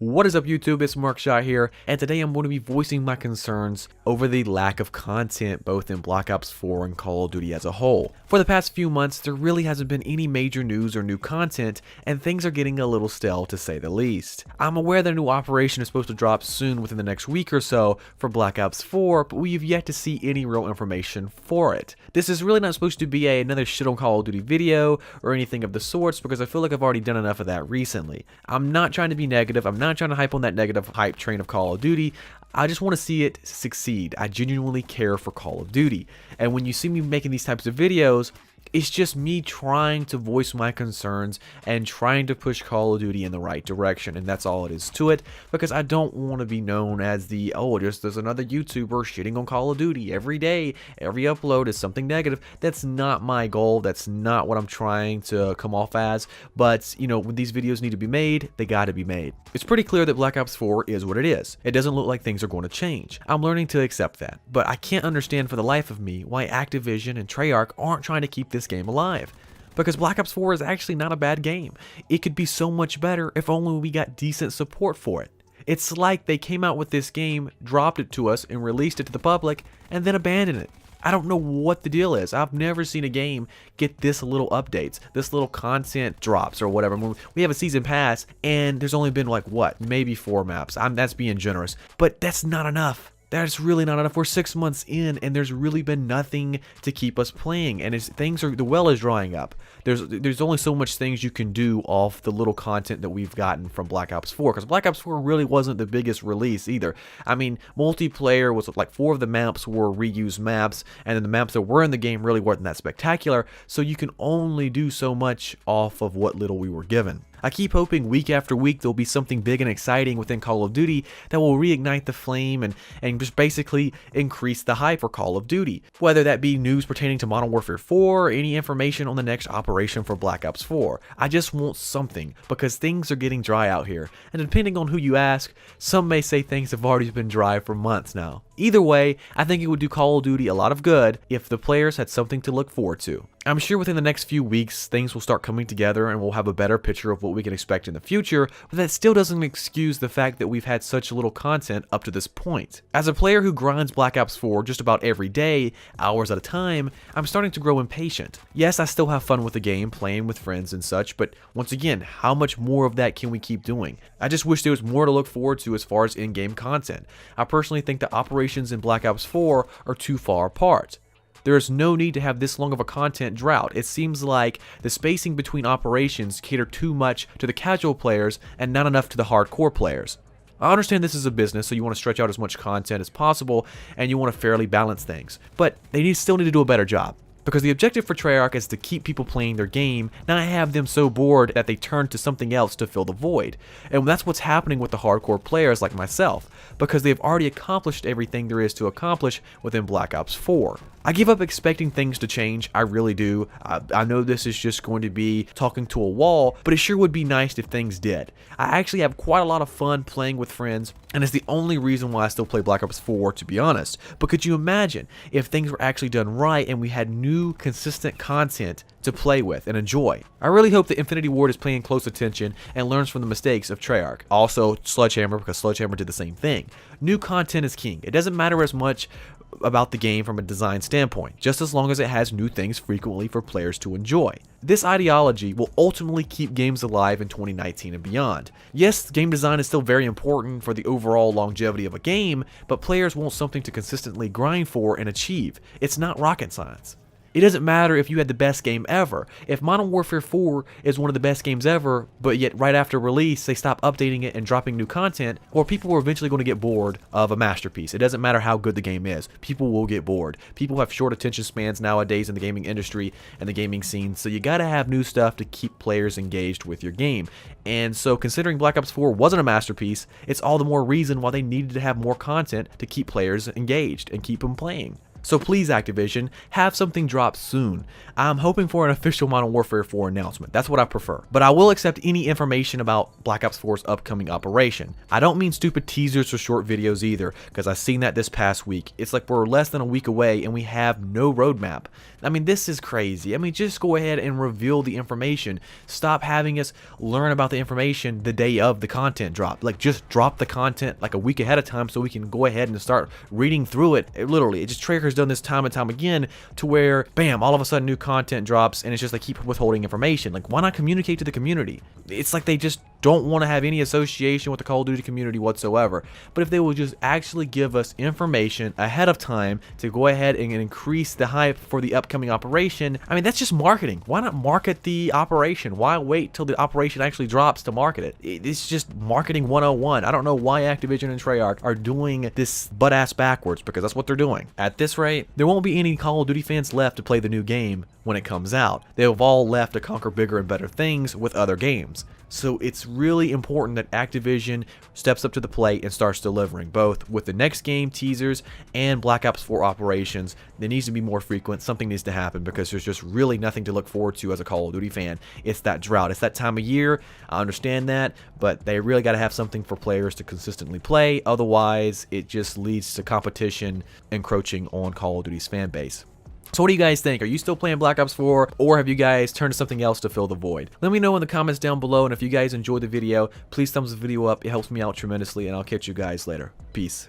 What is up, YouTube? It's Markshot here, and today I'm going to be voicing my concerns over the lack of content both in Black Ops 4 and Call of Duty as a whole. For the past few months, there really hasn't been any major news or new content, and things are getting a little stale to say the least. I'm aware that a new operation is supposed to drop soon within the next week or so for Black Ops 4, but we've yet to see any real information for it. This is really not supposed to be another shit on Call of Duty video or anything of the sorts, because I feel like I've already done enough of that recently. I'm not trying to be negative, I'm not trying to hype on that negative hype train of Call of Duty. I just want to see it succeed. I genuinely care for Call of Duty. And when you see me making these types of videos, it's just me trying to voice my concerns and trying to push Call of Duty in the right direction, and that's all it is to it, because I don't want to be known as the, oh, there's another YouTuber shitting on Call of Duty every day, every upload is something negative. That's not my goal, that's not what I'm trying to come off as, but, you know, when these videos need to be made, they gotta be made. It's pretty clear that Black Ops 4 is what it is. It doesn't look like things are going to change. I'm learning to accept that, but I can't understand for the life of me why Activision and Treyarch aren't trying to keep this game alive, because Black Ops 4 is actually not a bad game. It could be so much better if only we got decent support for it. It's like they came out with this game, dropped it to us, and released it to the public, and then abandoned it. I don't know what the deal is. I've never seen a game get this little updates, this little content drops or whatever. We have a season pass, and there's only been like, what, maybe 4 maps. That's being generous, but that's not enough. That's really not enough. We're 6 months in, and there's really been nothing to keep us playing, and the well is drying up. There's only so much things you can do off the little content that we've gotten from Black Ops 4, because Black Ops 4 really wasn't the biggest release either. I mean, multiplayer was like 4 of the maps were reused maps, and then the maps that were in the game really weren't that spectacular, so you can only do so much off of what little we were given. I keep hoping week after week there'll be something big and exciting within Call of Duty that will reignite the flame and just basically increase the hype for Call of Duty. Whether that be news pertaining to Modern Warfare 4 or any information on the next operation for Black Ops 4. I just want something, because things are getting dry out here. And depending on who you ask, some may say things have already been dry for months now. Either way, I think it would do Call of Duty a lot of good if the players had something to look forward to. I'm sure within the next few weeks, things will start coming together and we'll have a better picture of what we can expect in the future, but that still doesn't excuse the fact that we've had such little content up to this point. As a player who grinds Black Ops 4 just about every day, hours at a time, I'm starting to grow impatient. Yes, I still have fun with the game, playing with friends and such, but once again, how much more of that can we keep doing? I just wish there was more to look forward to as far as in-game content. I personally think the operations in Black Ops 4 are too far apart. There is no need to have this long of a content drought. It seems like the spacing between operations cater too much to the casual players and not enough to the hardcore players. I understand this is a business, so you want to stretch out as much content as possible and you want to fairly balance things, but they still need to do a better job. Because the objective for Treyarch is to keep people playing their game, not have them so bored that they turn to something else to fill the void. And that's what's happening with the hardcore players like myself, because they've already accomplished everything there is to accomplish within Black Ops 4. I give up expecting things to change, I really do. I know this is just going to be talking to a wall, but it sure would be nice if things did. I actually have quite a lot of fun playing with friends, and it's the only reason why I still play Black Ops 4, to be honest. But could you imagine if things were actually done right and we had new, consistent content to play with and enjoy? I really hope that Infinity Ward is paying close attention and learns from the mistakes of Treyarch. Also, Sledgehammer, because Sledgehammer did the same thing. New content is king. It doesn't matter as much about the game from a design standpoint, just as long as it has new things frequently for players to enjoy. This ideology will ultimately keep games alive in 2019 and beyond. Yes, game design is still very important for the overall longevity of a game, but players want something to consistently grind for and achieve. It's not rocket science. It doesn't matter if you had the best game ever. If Modern Warfare 4 is one of the best games ever, but yet right after release they stop updating it and dropping new content, or people are eventually going to get bored of a masterpiece. It doesn't matter how good the game is. People will get bored. People have short attention spans nowadays in the gaming industry and the gaming scene, so you gotta have new stuff to keep players engaged with your game. And so considering Black Ops 4 wasn't a masterpiece, it's all the more reason why they needed to have more content to keep players engaged and keep them playing. So please, Activision, have something drop soon. I'm hoping for an official Modern Warfare 4 announcement. That's what I prefer. But I will accept any information about Black Ops 4's upcoming operation. I don't mean stupid teasers or short videos either, because I've seen that this past week. It's like we're less than a week away and we have no roadmap. I mean, this is crazy. I mean, just go ahead and reveal the information. Stop having us learn about the information the day of the content drop. Like, just drop the content like a week ahead of time so we can go ahead and start reading through it. Literally, it just Treyarch's done this time and time again to where, bam, all of a sudden new content drops and it's just they keep withholding information. Like, why not communicate to the community? It's like they just don't want to have any association with the Call of Duty community whatsoever. But if they will just actually give us information ahead of time to go ahead and increase the hype for the upcoming operation, I mean, that's just marketing. Why not market the operation? Why wait till the operation actually drops to market it? It's just marketing 101. I don't know why Activision and Treyarch are doing this butt-ass backwards, because that's what they're doing. At this rate, there won't be any Call of Duty fans left to play the new game when it comes out. They've all left to conquer bigger and better things with other games. So it's really important that Activision steps up to the plate and starts delivering, both with the next game teasers and Black Ops 4 operations. There needs to be more frequent. Something needs to happen, because there's just really nothing to look forward to as a Call of Duty fan. It's that drought. It's that time of year. I understand that, but they really got to have something for players to consistently play. Otherwise, it just leads to competition encroaching on Call of Duty's fan base. So what do you guys think? Are you still playing Black Ops 4, or have you guys turned to something else to fill the void? Let me know in the comments down below, and if you guys enjoyed the video, please thumbs the video up. It helps me out tremendously, and I'll catch you guys later. Peace.